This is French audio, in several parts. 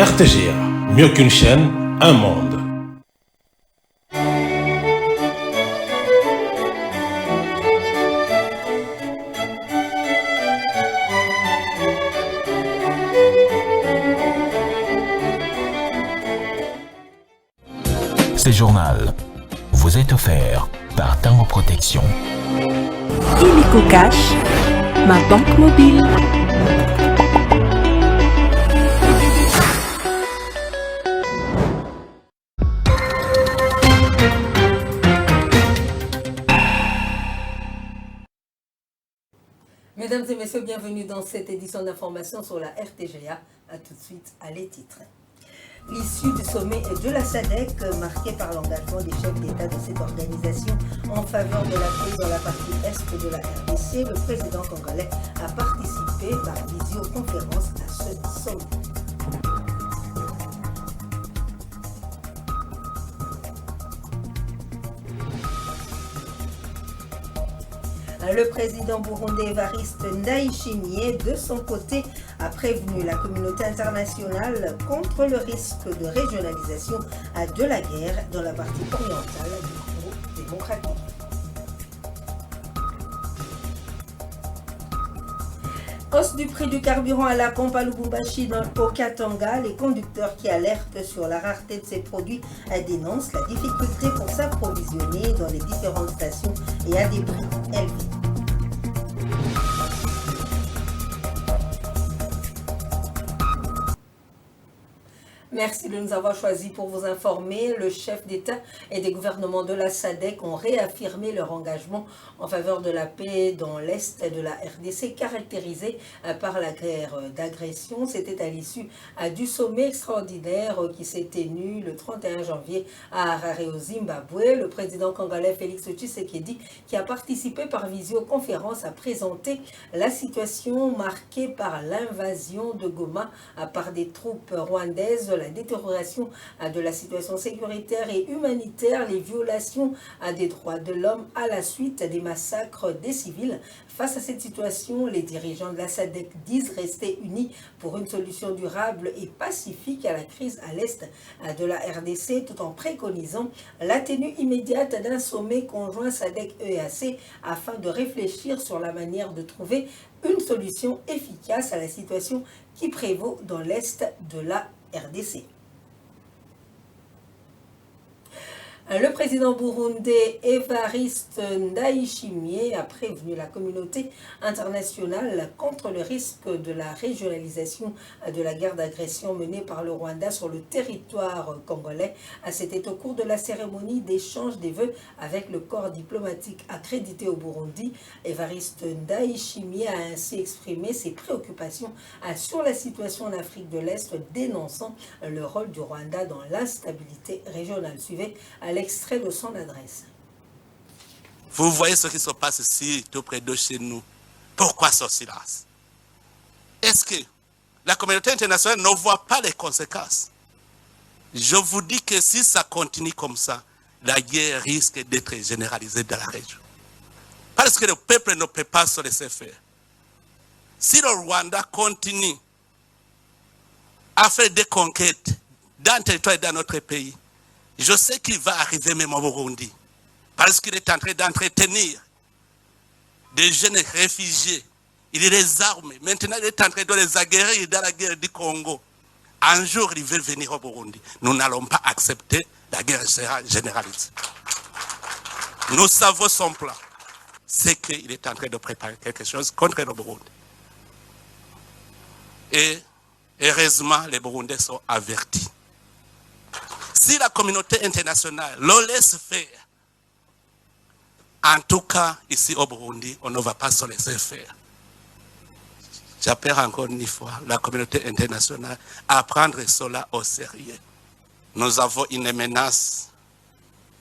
RTGA, mieux qu'une chaîne, un monde. Ce journal vous est offert par Tango Protection. Illico Cash, ma banque mobile. Mesdames et messieurs, bienvenue dans cette édition d'information sur la RTGA. A tout de suite à les titres. L'issue du sommet de la SADC, marquée par l'engagement des chefs d'État de cette organisation en faveur de la paix dans la partie est de la RDC, le président congolais a participé par visioconférence à ce sommet. Le président burundais Evariste Ndayishimiye, de son côté, a prévenu la communauté internationale contre le risque de régionalisation de la guerre dans la partie orientale du Congo démocratique. Hausse du prix du carburant à la pompe à Lubumbashi au Katanga, les conducteurs qui alertent sur la rareté de ces produits dénoncent la difficulté pour s'approvisionner dans les différentes stations et à des prix élevés. Merci de nous avoir choisis pour vous informer. Le chef d'État et des gouvernements de la SADC ont réaffirmé leur engagement en faveur de la paix dans l'Est de la RDC, caractérisé par la guerre d'agression. C'était à l'issue du sommet extraordinaire qui s'est tenu le 31 janvier à Harare au Zimbabwe. Le président congolais Félix Tshisekedi, qui a participé par visioconférence, a présenté la situation marquée par l'invasion de Goma par des troupes rwandaises, la détérioration de la situation sécuritaire et humanitaire, les violations des droits de l'homme à la suite des massacres des civils. Face à cette situation, les dirigeants de la SADC disent rester unis pour une solution durable et pacifique à la crise à l'est de la RDC, tout en préconisant la tenue immédiate d'un sommet conjoint SADC-EAC afin de réfléchir sur la manière de trouver une solution efficace à la situation qui prévaut dans l'est de la RDC. Le président burundais Evariste Ndayishimiye a prévenu la communauté internationale contre le risque de la régionalisation de la guerre d'agression menée par le Rwanda sur le territoire congolais. C'était au cours de la cérémonie d'échange des vœux avec le corps diplomatique accrédité au Burundi. Evariste Ndayishimiye a ainsi exprimé ses préoccupations sur la situation en Afrique de l'Est, dénonçant le rôle du Rwanda dans l'instabilité régionale. Suivez l'extrait de son adresse. Vous voyez ce qui se passe ici, tout près de chez nous. Pourquoi ce silence? Est-ce que la communauté internationale ne voit pas les conséquences? Je vous dis que si ça continue comme ça, la guerre risque d'être généralisée dans la région. Parce que le peuple ne peut pas se laisser faire. Si le Rwanda continue à faire des conquêtes dans le territoire et dans notre pays, je sais qu'il va arriver même au Burundi, parce qu'il est en train d'entretenir des jeunes réfugiés. Il les arme. Maintenant, il est en train de les aguerrir dans la guerre du Congo. Un jour, il veut venir au Burundi. Nous n'allons pas accepter la guerre généralisée. Nous savons son plan. C'est qu'il est en train de préparer quelque chose contre le Burundi. Et heureusement, les Burundais sont avertis. Si la communauté internationale le laisse faire, en tout cas, ici au Burundi, on ne va pas se laisser faire. J'appelle encore une fois la communauté internationale à prendre cela au sérieux. Nous avons une menace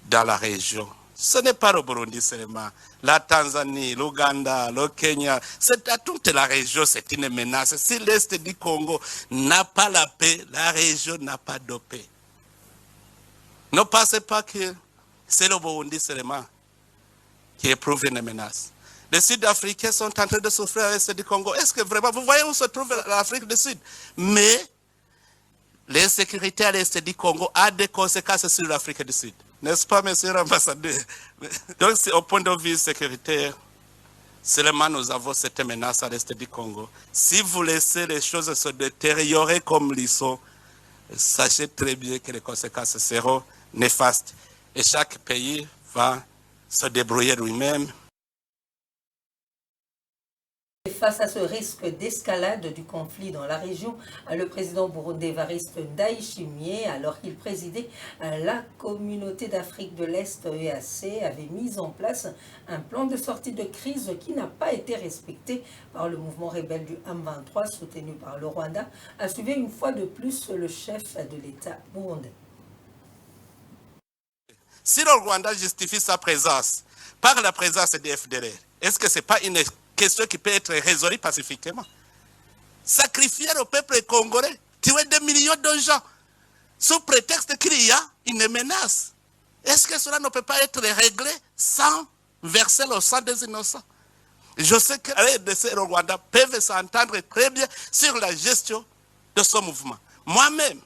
dans la région. Ce n'est pas le Burundi seulement. La Tanzanie, l'Ouganda, le Kenya, c'est à toute la région, c'est une menace. Si l'Est du Congo n'a pas la paix, la région n'a pas de paix. Ne pensez pas que c'est le Burundi seulement qui éprouve une menace. Les Sud-Africains sont en train de souffrir à l'Est du Congo. Est-ce que vraiment, vous voyez où se trouve l'Afrique du Sud? Mais l'insécurité à l'est du Congo a des conséquences sur l'Afrique du Sud. N'est-ce pas, monsieur l'ambassadeur? Donc, au point de vue sécuritaire, seulement nous avons cette menace à l'est du Congo. Si vous laissez les choses se détériorer comme ils sont, sachez très bien que les conséquences seront néfastes. Et chaque pays va se débrouiller lui-même. Face à ce risque d'escalade du conflit dans la région, le président burundais Evariste Ndayishimiye, alors qu'il présidait la communauté d'Afrique de l'Est EAC, avait mis en place un plan de sortie de crise qui n'a pas été respecté par le mouvement rebelle du M23 soutenu par le Rwanda, a suivi une fois de plus le chef de l'État burundais. Si le Rwanda justifie sa présence par la présence des FDLR, est-ce que ce n'est pas une question qui peut être résolue pacifiquement? Sacrifier le peuple congolais, tuer des millions de gens, sous prétexte qu'il y a une menace. Est-ce que cela ne peut pas être réglé sans verser le sang des innocents? Je sais que les RDC et le Rwanda peuvent s'entendre très bien sur la gestion de ce mouvement. Moi-même,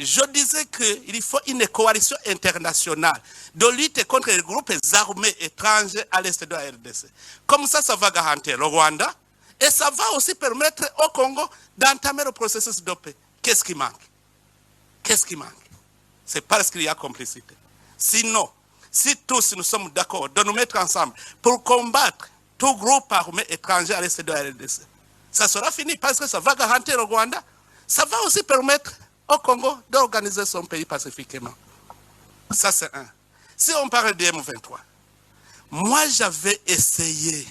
je disais qu'il faut une coalition internationale de lutte contre les groupes armés étrangers à l'est de la RDC. Comme ça va garantir le Rwanda et ça va aussi permettre au Congo d'entamer le processus de paix. Qu'est-ce qui manque? Qu'est-ce qui manque? C'est parce qu'il y a complicité. Sinon, si tous nous sommes d'accord de nous mettre ensemble pour combattre tout groupe armé étranger à l'est de la RDC, ça sera fini parce que ça va garantir le Rwanda. Ça va aussi permettre au Congo d'organiser son pays pacifiquement. Ça, c'est un. Si on parle de M23, moi, j'avais essayé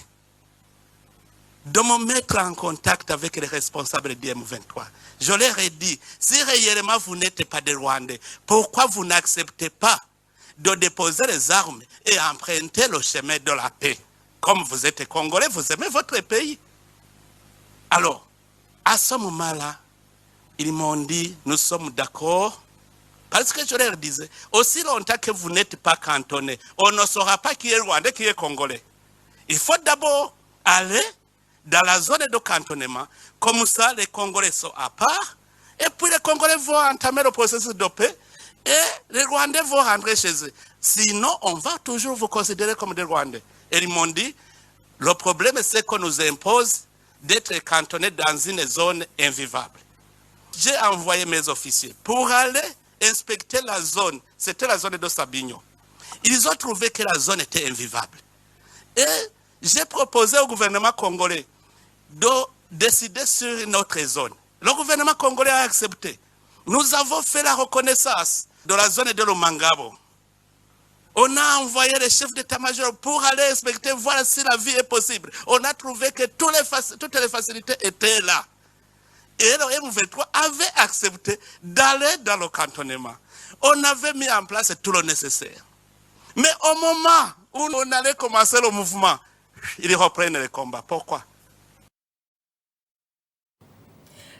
de me mettre en contact avec les responsables du M23. Je leur ai dit, si réellement vous n'êtes pas des Rwandais, pourquoi vous n'acceptez pas de déposer les armes et emprunter le chemin de la paix? Comme vous êtes Congolais, vous aimez votre pays. Alors, à ce moment-là, ils m'ont dit, nous sommes d'accord, parce que je leur disais, aussi longtemps que vous n'êtes pas cantonnés, on ne saura pas qui est Rwandais, qui est Congolais. Il faut d'abord aller dans la zone de cantonnement, comme ça les Congolais sont à part, et puis les Congolais vont entamer le processus de paix, et les Rwandais vont rentrer chez eux. Sinon, on va toujours vous considérer comme des Rwandais. Et ils m'ont dit, le problème c'est qu'on nous impose d'être cantonnés dans une zone invivable. J'ai envoyé mes officiers pour aller inspecter la zone. C'était la zone de Sabignon. Ils ont trouvé que la zone était invivable. Et j'ai proposé au gouvernement congolais de décider sur une autre zone. Le gouvernement congolais a accepté. Nous avons fait la reconnaissance de la zone de Lomangabo. On a envoyé les chefs d'état-major pour aller inspecter, voir si la vie est possible. On a trouvé que toutes les facilités étaient là. Et le M23 avait accepté d'aller dans le cantonnement. On avait mis en place tout le nécessaire. Mais au moment où on allait commencer le mouvement, ils reprennent le combat. Pourquoi?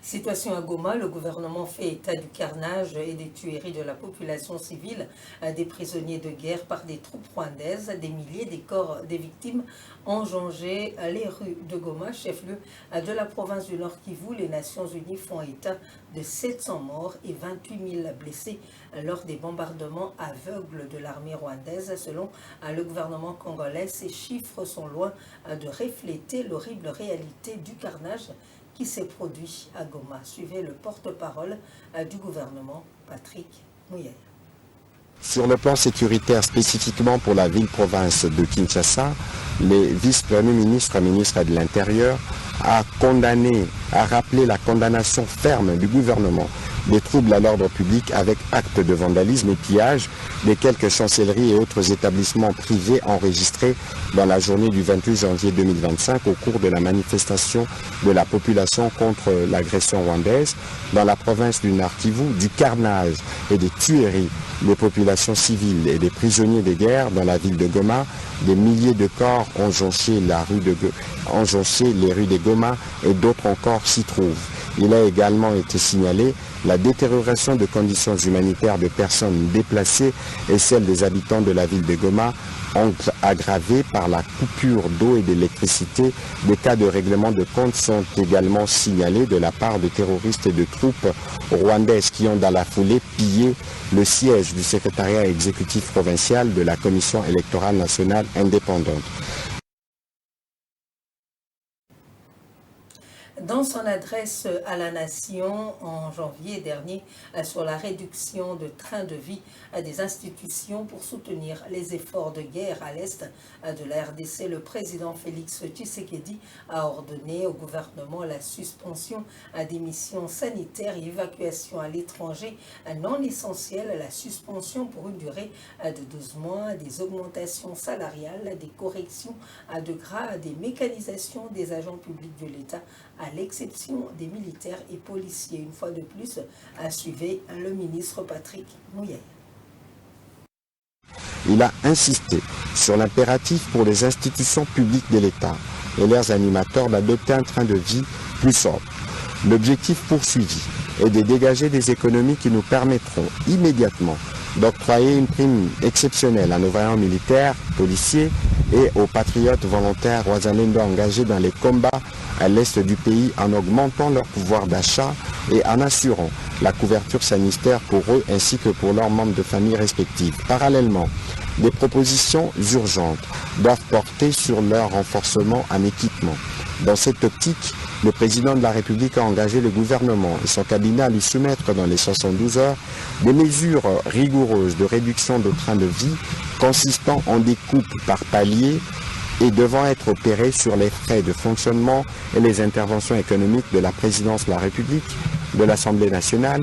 Situation à Goma, le gouvernement fait état du carnage et des tueries de la population civile, des prisonniers de guerre par des troupes rwandaises, des milliers des corps des victimes ont jonché les rues de Goma, chef-lieu de la province du Nord Kivu. Les Nations Unies font état de 700 morts et 28 000 blessés lors des bombardements aveugles de l'armée rwandaise. Selon le gouvernement congolais, ces chiffres sont loin de refléter l'horrible réalité du carnage qui s'est produit à Goma. Suivez le porte-parole du gouvernement, Patrick Muyaya. Sur le plan sécuritaire, spécifiquement pour la ville-province de Kinshasa, les vice-premiers ministres et ministres de l'Intérieur a rappelé la condamnation ferme du gouvernement des troubles à l'ordre public avec actes de vandalisme et pillage des quelques chancelleries et autres établissements privés enregistrés dans la journée du 28 janvier 2025 au cours de la manifestation de la population contre l'agression rwandaise dans la province du Nord Kivu, du carnage et des tueries des populations civiles et des prisonniers de guerre dans la ville de Goma. Des milliers de corps ont jonché les rues de Goma et d'autres encore s'y trouvent. Il a également été signalé la détérioration de conditions humanitaires de personnes déplacées et celles des habitants de la ville de Goma, aggravées par la coupure d'eau et d'électricité. Des cas de règlement de comptes sont également signalés de la part de terroristes et de troupes rwandaises qui ont dans la foulée pillé le siège du secrétariat exécutif provincial de la Commission électorale nationale indépendante. Dans son adresse à la nation en janvier dernier sur la réduction de train de vie des institutions pour soutenir les efforts de guerre à l'est de la RDC, le président Félix Tshisekedi a ordonné au gouvernement la suspension des missions sanitaires et évacuation à l'étranger non essentielles, la suspension pour une durée de 12 mois, des augmentations salariales, des corrections de grade, des mécanisations des agents publics de l'État, à l'exception des militaires et policiers. Une fois de plus, a suivi le ministre Patrick Muyaya. Il a insisté sur l'impératif pour les institutions publiques de l'État et leurs animateurs d'adopter un train de vie plus sobre. L'objectif poursuivi est de dégager des économies qui nous permettront immédiatement d'octroyer une prime exceptionnelle à nos vaillants militaires, policiers et aux patriotes volontaires Wazalendo engagés dans les combats à l'est du pays en augmentant leur pouvoir d'achat et en assurant la couverture sanitaire pour eux ainsi que pour leurs membres de famille respectifs. Parallèlement, des propositions urgentes doivent porter sur leur renforcement en équipement. Dans cette optique, le président de la République a engagé le gouvernement et son cabinet à lui soumettre dans les 72 heures des mesures rigoureuses de réduction de train de vie consistant en des coupes par palier et devant être opérées sur les frais de fonctionnement et les interventions économiques de la présidence de la République, de l'Assemblée nationale,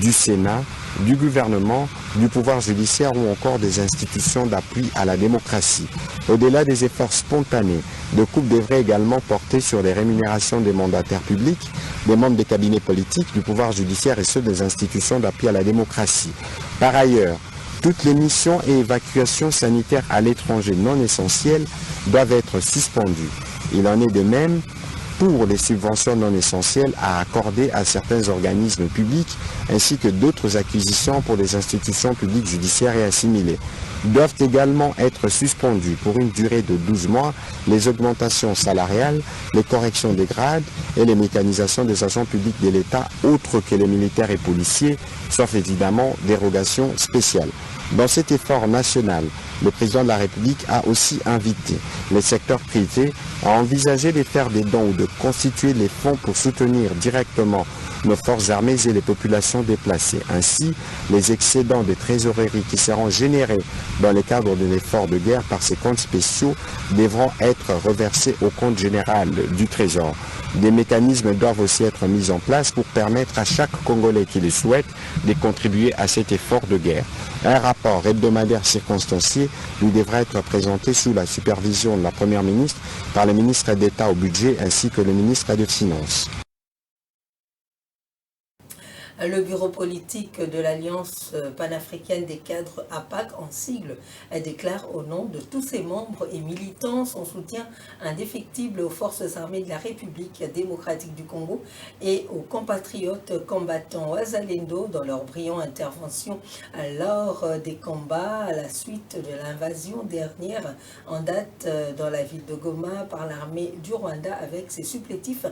du Sénat, du gouvernement, du pouvoir judiciaire ou encore des institutions d'appui à la démocratie. Au-delà des efforts spontanés, de coupe devrait également porter sur les rémunérations des mandataires publics, des membres des cabinets politiques, du pouvoir judiciaire et ceux des institutions d'appui à la démocratie. Par ailleurs, toutes les missions et évacuations sanitaires à l'étranger non essentielles doivent être suspendues. Il en est de même pour les subventions non essentielles à accorder à certains organismes publics ainsi que d'autres acquisitions pour les institutions publiques judiciaires et assimilées. Doivent également être suspendues pour une durée de 12 mois les augmentations salariales, les corrections des grades et les mécanisations des agents publics de l'État autres que les militaires et policiers, sauf évidemment dérogation spéciale. Dans cet effort national, le président de la République a aussi invité les secteurs privés à envisager de faire des dons ou de constituer les fonds pour soutenir directement nos forces armées et les populations déplacées. Ainsi, les excédents des trésoreries qui seront générés dans le cadre de l'effort de guerre par ces comptes spéciaux devront être reversés au compte général du Trésor. Des mécanismes doivent aussi être mis en place pour permettre à chaque Congolais qui le souhaite de contribuer à cet effort de guerre. Un rapport hebdomadaire circonstancié lui devra être présenté sous la supervision de la Première ministre par le ministre d'État au budget ainsi que le ministre des Finances. Le bureau politique de l'Alliance panafricaine des cadres APAC, en sigle, déclare au nom de tous ses membres et militants son soutien indéfectible aux forces armées de la République démocratique du Congo et aux compatriotes combattants Wazalendo dans leur brillante intervention lors des combats à la suite de l'invasion dernière en date dans la ville de Goma par l'armée du Rwanda avec ses supplétifs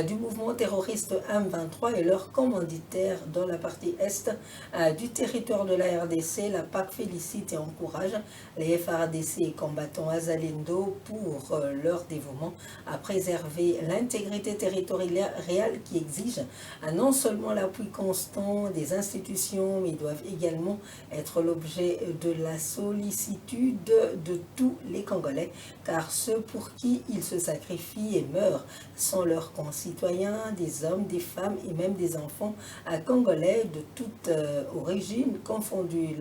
du mouvement terroriste M23 et leurs commanditaires dans la partie est du territoire de la RDC. La PAC félicite et encourage les FARDC et combattants Wazalendo pour leur dévouement à préserver l'intégrité territoriale qui exige non seulement l'appui constant des institutions, mais ils doivent également être l'objet de la sollicitude de tous les Congolais, car ceux pour qui ils se sacrifient et meurent sont leurs concitoyens, des hommes, des femmes et même des enfants congolais de toute origine confondue.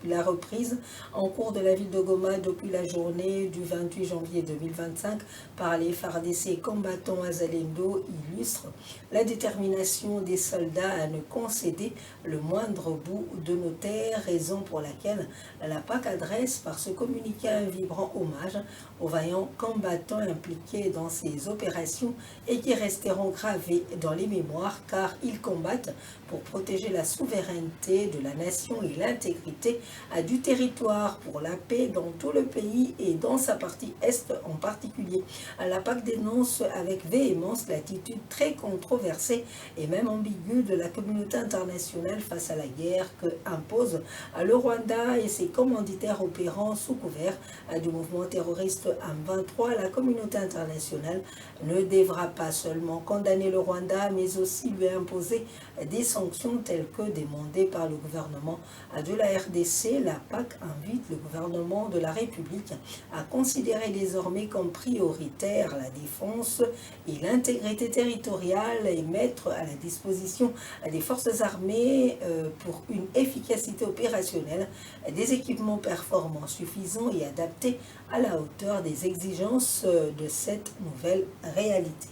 La reprise en cours de la ville de Goma depuis la journée du 28 janvier 2025 par les FARDC combattants Wazalendo illustre la détermination des soldats à ne concéder le moindre bout de nos terres, raison pour laquelle la PAC adresse par ce communiqué un vibrant hommage aux vaillants combattants impliqués dans ces opérations et qui resteront gravés dans les mémoires car ils combattent pour protéger la souveraineté de la nation et l'intégrité du territoire, pour la paix dans tout le pays et dans sa partie est en particulier. La PAC dénonce avec véhémence l'attitude très controversée et même ambiguë de la communauté internationale face à la guerre que impose le Rwanda et ses commanditaires opérant sous couvert du mouvement terroriste M23. La communauté internationale ne devra pas seulement condamner le Rwanda, mais aussi lui imposer des sanctions telles que demandées par le gouvernement de la RDC. La PAC invite le gouvernement de la République à considérer désormais comme prioritaire la défense et l'intégrité territoriale et mettre à la disposition des forces armées pour une efficacité opérationnelle des équipements performants suffisants et adaptés à la hauteur des exigences de cette nouvelle réalité.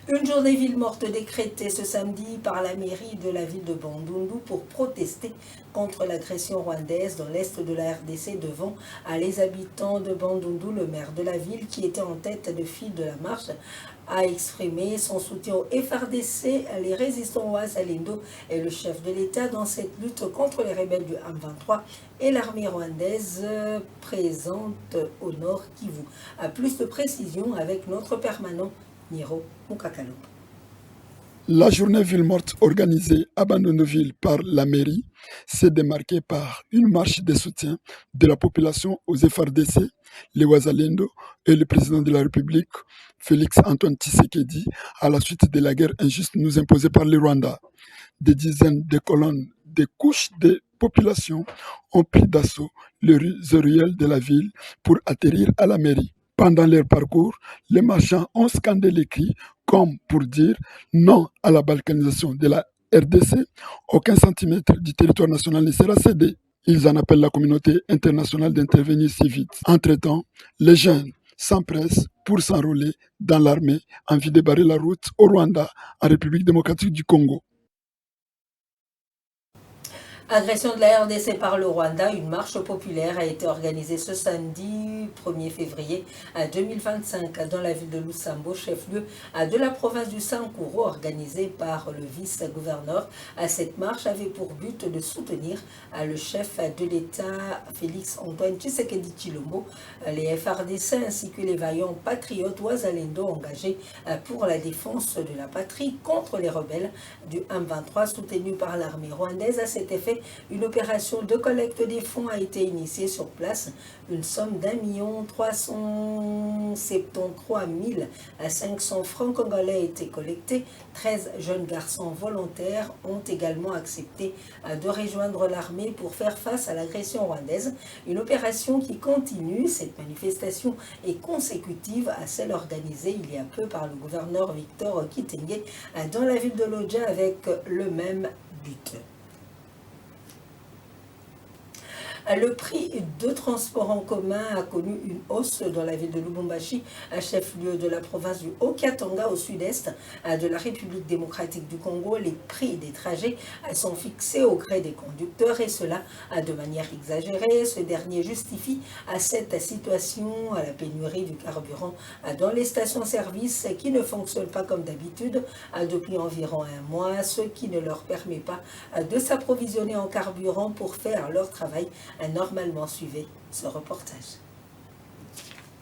Une journée ville morte décrétée ce samedi par la mairie de la ville de Bandundu pour protester contre l'agression rwandaise dans l'est de la RDC devant les habitants de Bandundu. Le maire de la ville, qui était en tête de file de la marche, a exprimé son soutien au FARDC, les résistants Wazalendo et le chef de l'État dans cette lutte contre les rebelles du M23 et l'armée rwandaise présente au nord Kivu. À plus de précision avec notre permanent Niro Mukakalo. La journée ville morte organisée à Bandunduville par la mairie s'est démarquée par une marche de soutien de la population aux FARDC, les Wazalendo et le président de la République, Félix Antoine Tshisekedi, à la suite de la guerre injuste nous imposée par le Rwanda. Des dizaines de colonnes, des couches de population ont pris d'assaut les rues ruelles de la ville pour atterrir à la mairie. Pendant leur parcours, les marchands ont scandé les cris comme pour dire non à la balkanisation de la RDC. Aucun centimètre du territoire national ne sera cédé. Ils en appellent la communauté internationale d'intervenir si vite. Entre-temps, les jeunes s'empressent pour s'enrôler dans l'armée en vue de barrer la route au Rwanda, en République démocratique du Congo. Agression de la RDC par le Rwanda, une marche populaire a été organisée ce samedi 1er février 2025 dans la ville de Lusambo, chef-lieu de la province du Sankuru, organisée par le vice-gouverneur. Cette marche avait pour but de soutenir le chef de l'État, Félix Antoine Tshisekedi Tshilombo, les FARDC ainsi que les vaillants patriotes Wazalendo engagés pour la défense de la patrie contre les rebelles du M23 soutenus par l'armée rwandaise. À cet effet, une opération de collecte des fonds a été initiée sur place. Une somme d'1 373 500 francs congolais a été collectée. 13 jeunes garçons volontaires ont également accepté de rejoindre l'armée pour faire face à l'agression rwandaise. Une opération qui continue. Cette manifestation est consécutive à celle organisée il y a peu par le gouverneur Victor Kitenge dans la ville de Lodja avec le même but. Le prix de transport en commun a connu une hausse dans la ville de Lubumbashi, chef-lieu de la province du Haut-Katanga au sud-est de la République démocratique du Congo. Les prix des trajets sont fixés au gré des conducteurs et cela de manière exagérée. Ce dernier justifie cette situation à la pénurie du carburant dans les stations-service qui ne fonctionnent pas comme d'habitude depuis environ un mois, ce qui ne leur permet pas de s'approvisionner en carburant pour faire leur travail normalement. Suivez ce reportage.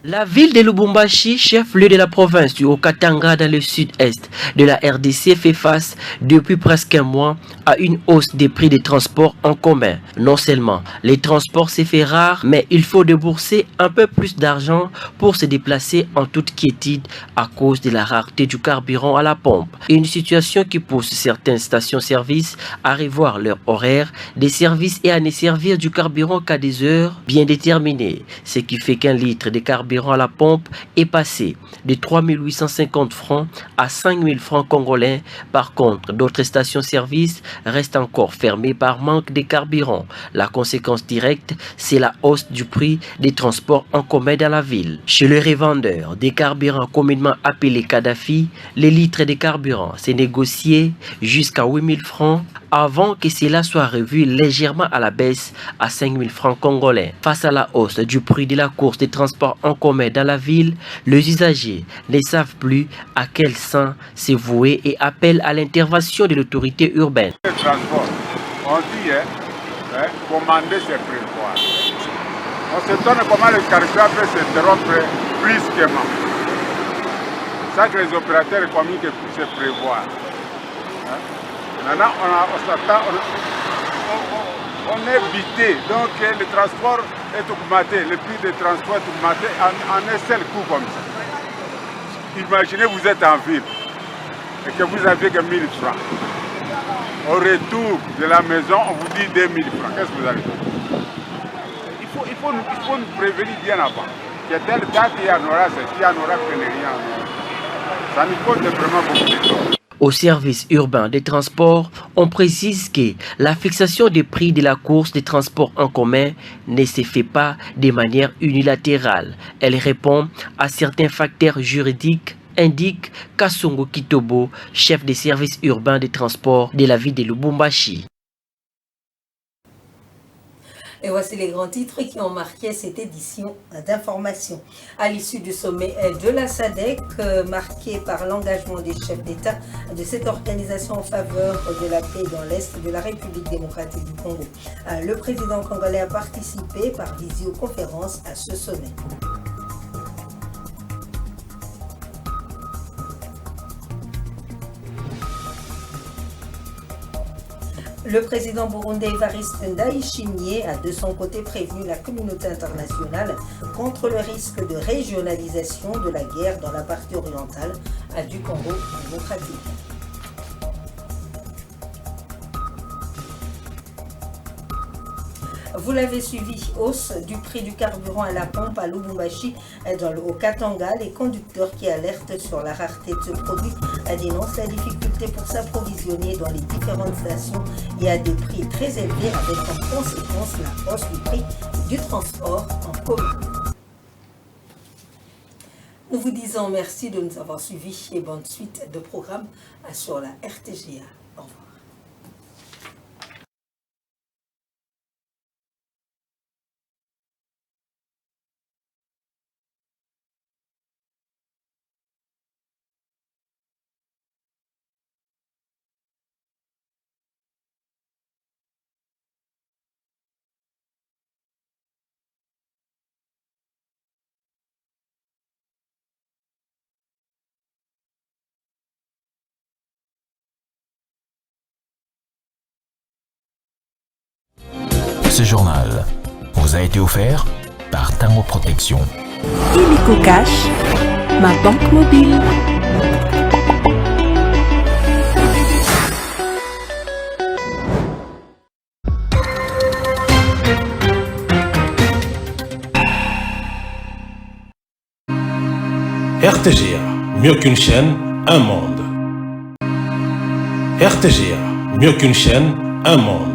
La ville de Lubumbashi, chef-lieu de la province du Haut-Katanga dans le sud-est de la RDC, fait face depuis presque un mois à une hausse des prix des transports en commun. Non seulement les transports s'est fait rare, mais il faut débourser un peu plus d'argent pour se déplacer en toute quiétude à cause de la rareté du carburant à la pompe. Une situation qui pousse certaines stations-service à revoir leur horaire des services et à ne servir du carburant qu'à des heures bien déterminées, ce qui fait qu'un litre de carburant carburant à la pompe est passé de 3 850 francs à 5 000 francs congolais. Par contre, d'autres stations-service restent encore fermées par manque de carburant. La conséquence directe, c'est la hausse du prix des transports en commun dans la ville. Chez le revendeur des carburants communément appelés Kadhafi, les litres de carburant s'est négocié jusqu'à 8 000 francs avant que cela soit revu légèrement à la baisse à 5 000 francs congolais. Face à la hausse du prix de la course des transports en commun dans la ville, les usagers ne savent plus à quel sens se vouer et appellent à l'intervention de l'autorité urbaine. Le transport, on dit, commander c'est prévoir. On s'étonne comment le carburant peut s'interrompre brusquement. Ça que les opérateurs communiquent c'est prévoir. Maintenant, on est bité, donc le transport est augmenté, le prix du transport est augmenté en un seul coup comme ça. Imaginez vous êtes en ville et que vous n'avez que 1000 francs. Au retour de la maison, on vous dit 2000 francs. Qu'est-ce que vous allez faire? Il faut nous prévenir bien avant. Que telle date, il y en aura ceci, il y en aura que rien. Ça nous coûte vraiment beaucoup de temps. Au service urbain des transports, on précise que la fixation des prix de la course des transports en commun ne se fait pas de manière unilatérale. Elle répond à certains facteurs juridiques, indique Kassongo Kitobo, chef des services urbains des transports de la ville de Lubumbashi. Et voici les grands titres qui ont marqué cette édition d'information. À l'issue du sommet de la SADC, marqué par l'engagement des chefs d'État de cette organisation en faveur de la paix dans l'Est de la République démocratique du Congo, le président congolais a participé par visioconférence à ce sommet. Le président burundais Evariste Ndayishimiye a de son côté prévenu la communauté internationale contre le risque de régionalisation de la guerre dans la partie orientale du Congo démocratique. Vous l'avez suivi, hausse du prix du carburant à la pompe à Lubumbashi au Katanga. Les conducteurs qui alertent sur la rareté de ce produit dénoncent la difficulté pour s'approvisionner dans les différentes stations et à des prix très élevés avec en conséquence la hausse du prix du transport en commun. Nous vous disons merci de nous avoir suivis et bonne suite de programme sur la RTGA. Au revoir. Ce journal vous a été offert par Tango Protection. Illico Cash, ma banque mobile. RTGA, mieux qu'une chaîne, un monde. RTGA, mieux qu'une chaîne, un monde.